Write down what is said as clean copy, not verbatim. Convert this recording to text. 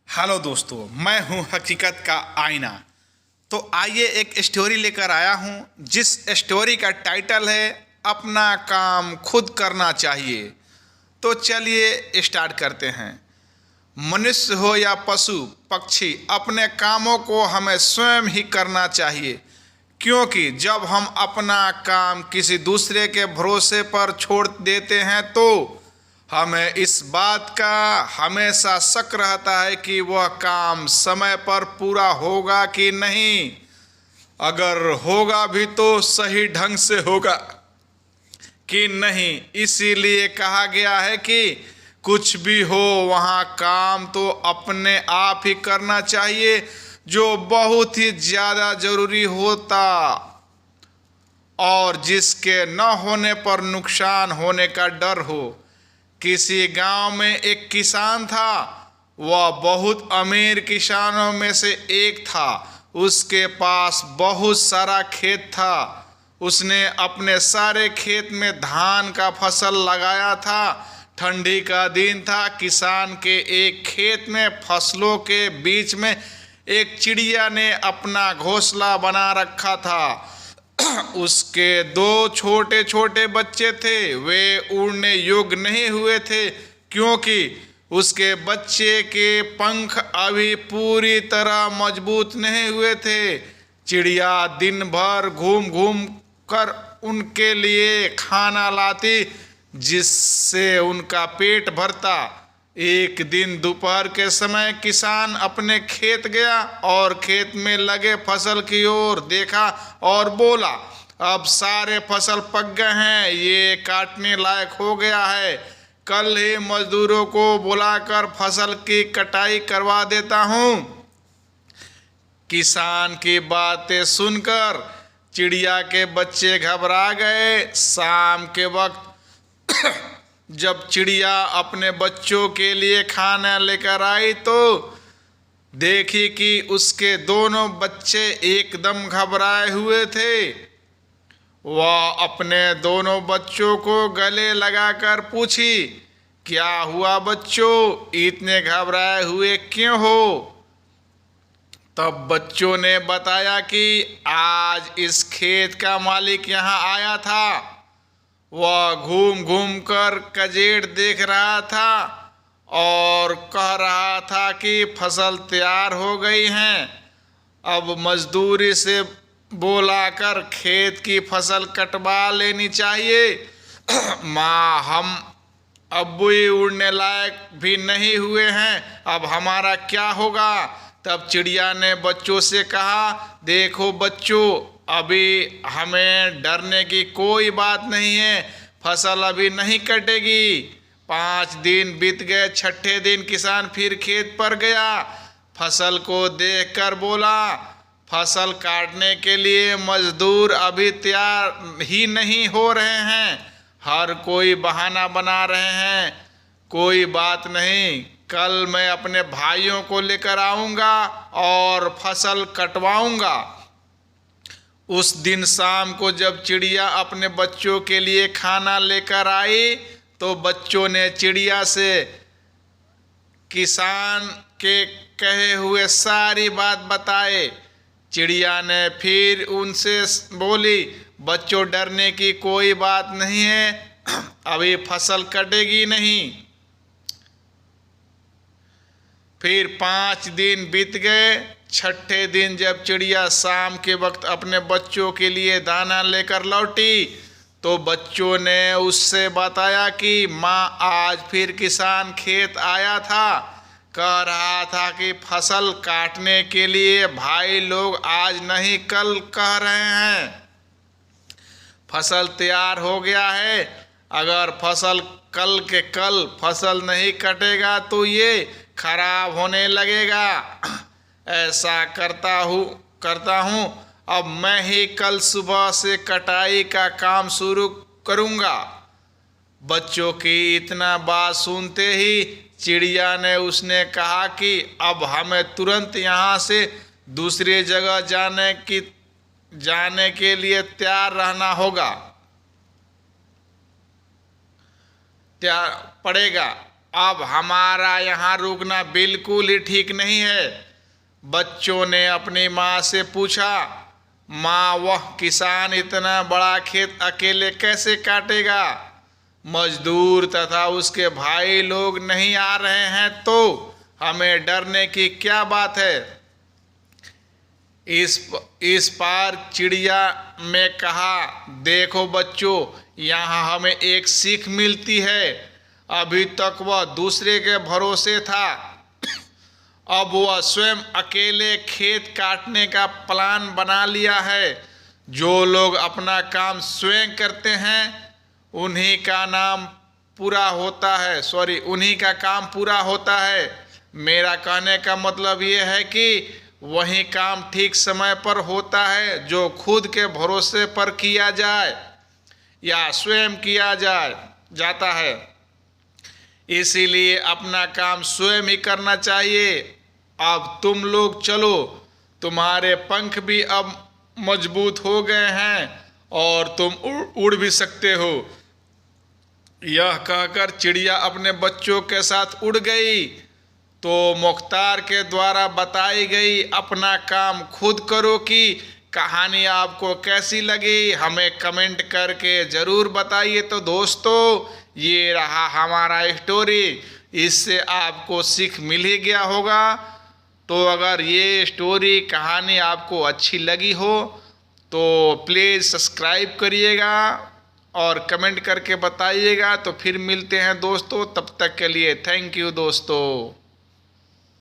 Hello दोस्तों, मैं हूं हकीकत का आईना। तो आइए एक स्टोरी लेकर आया हूं जिस स्टोरी का टाइटल है अपना काम खुद करना चाहिए। तो चलिए स्टार्ट करते हैं। मनुष्य हो या पशु पक्षी, अपने कामों को हमें स्वयं ही करना चाहिए, क्योंकि जब हम अपना काम किसी दूसरे के भरोसे पर छोड़ देते हैं तो हमें इस बात का हमेशा शक रहता है कि वह काम समय पर पूरा होगा कि नहीं। अगर होगा भी तो सही ढंग से होगा कि नहीं। इसीलिए कहा गया है कि कुछ भी हो वहाँ काम तो अपने आप ही करना चाहिए, जो बहुत ही ज़्यादा जरूरी होता और जिसके न होने पर नुकसान होने का डर हो। किसी गांव में एक किसान था। वह बहुत अमीर किसानों में से एक था। उसके पास बहुत सारा खेत था। उसने अपने सारे खेत में धान का फसल लगाया था। ठंडी का दिन था। किसान के एक खेत में फसलों के बीच में एक चिड़िया ने अपना घोंसला बना रखा था। उसके दो छोटे छोटे बच्चे थे। वे उड़ने योग्य नहीं हुए थे, क्योंकि उसके बच्चे के पंख अभी पूरी तरह मजबूत नहीं हुए थे। चिड़िया दिन भर घूम घूम कर उनके लिए खाना लाती, जिससे उनका पेट भरता। एक दिन दोपहर के समय किसान अपने खेत गया और खेत में लगे फसल की ओर देखा और बोला, अब सारे फसल पक गए हैं, ये काटने लायक हो गया है। कल ही मजदूरों को बुलाकर फसल की कटाई करवा देता हूँ। किसान की बातें सुनकर चिड़िया के बच्चे घबरा गए। शाम के वक्त जब चिड़िया अपने बच्चों के लिए खाना लेकर आई तो देखी कि उसके दोनों बच्चे एकदम घबराए हुए थे। वह अपने दोनों बच्चों को गले लगाकर पूछी, क्या हुआ बच्चों, इतने घबराए हुए क्यों हो? तब बच्चों ने बताया कि आज इस खेत का मालिक यहाँ आया था। वह घूम घूम कर कजेड़ देख रहा था और कह रहा था कि फसल तैयार हो गई हैं, अब मजदूरी से बुलाकर खेत की फसल कटवा लेनी चाहिए। माँ, हम अब भी उड़ने लायक भी नहीं हुए हैं, अब हमारा क्या होगा? तब चिड़िया ने बच्चों से कहा, देखो बच्चों, अभी हमें डरने की कोई बात नहीं है, फसल अभी नहीं कटेगी। 5 दिन बीत गए। छठे दिन किसान फिर खेत पर गया। फसल को देखकर बोला, फसल काटने के लिए मजदूर अभी तैयार ही नहीं हो रहे हैं, हर कोई बहाना बना रहे हैं। कोई बात नहीं, कल मैं अपने भाइयों को लेकर आऊँगा और फसल कटवाऊँगा। उस दिन शाम को जब चिड़िया अपने बच्चों के लिए खाना लेकर आई तो बच्चों ने चिड़िया से किसान के कहे हुए सारी बात बताए। चिड़िया ने फिर उनसे बोली, बच्चों, डरने की कोई बात नहीं है, अभी फसल कटेगी नहीं। फिर 5 दिन बीत गए। छठे दिन जब चिड़िया शाम के वक्त अपने बच्चों के लिए दाना लेकर लौटी तो बच्चों ने उससे बताया कि माँ, आज फिर किसान खेत आया था, कह रहा था कि फसल काटने के लिए भाई लोग आज नहीं कल कह रहे हैं। फसल तैयार हो गया है, अगर फसल कल के कल फसल नहीं कटेगा तो ये खराब होने लगेगा। ऐसा करता हूँ, अब मैं ही कल सुबह से कटाई का काम शुरू करूँगा। बच्चों की इतना बात सुनते ही चिड़िया ने उसने कहा कि अब हमें तुरंत यहाँ से दूसरी जगह जाने के लिए तैयार रहना होगा, तैयार पड़ेगा। अब हमारा यहाँ रुकना बिल्कुल ही ठीक नहीं है। बच्चों ने अपनी माँ से पूछा, माँ वह किसान इतना बड़ा खेत अकेले कैसे काटेगा? मजदूर तथा उसके भाई लोग नहीं आ रहे हैं तो हमें डरने की क्या बात है? इस पार चिड़िया ने कहा, देखो बच्चों, यहाँ हमें एक सीख मिलती है। अभी तक वह दूसरे के भरोसे था, अब वह स्वयं अकेले खेत काटने का प्लान बना लिया है। जो लोग अपना काम स्वयं करते हैं उन्हीं का काम पूरा होता है। मेरा कहने का मतलब ये है कि वही काम ठीक समय पर होता है जो खुद के भरोसे पर किया जाए या स्वयं किया जाता है। इसीलिए अपना काम स्वयं ही करना चाहिए। अब तुम लोग चलो, तुम्हारे पंख भी अब मजबूत हो गए हैं और तुम उड़ भी सकते हो। यह कहकर चिड़िया अपने बच्चों के साथ उड़ गई। तो मुख्तार के द्वारा बताई गई अपना काम खुद करो की कहानी आपको कैसी लगी, हमें कमेंट करके ज़रूर बताइए। तो दोस्तों, ये रहा हमारा स्टोरी। इससे आपको सीख मिल ही गया होगा। तो अगर ये स्टोरी कहानी आपको अच्छी लगी हो तो प्लीज़ सब्सक्राइब करिएगा और कमेंट करके बताइएगा। तो फिर मिलते हैं दोस्तों, तब तक के लिए थैंक यू दोस्तों।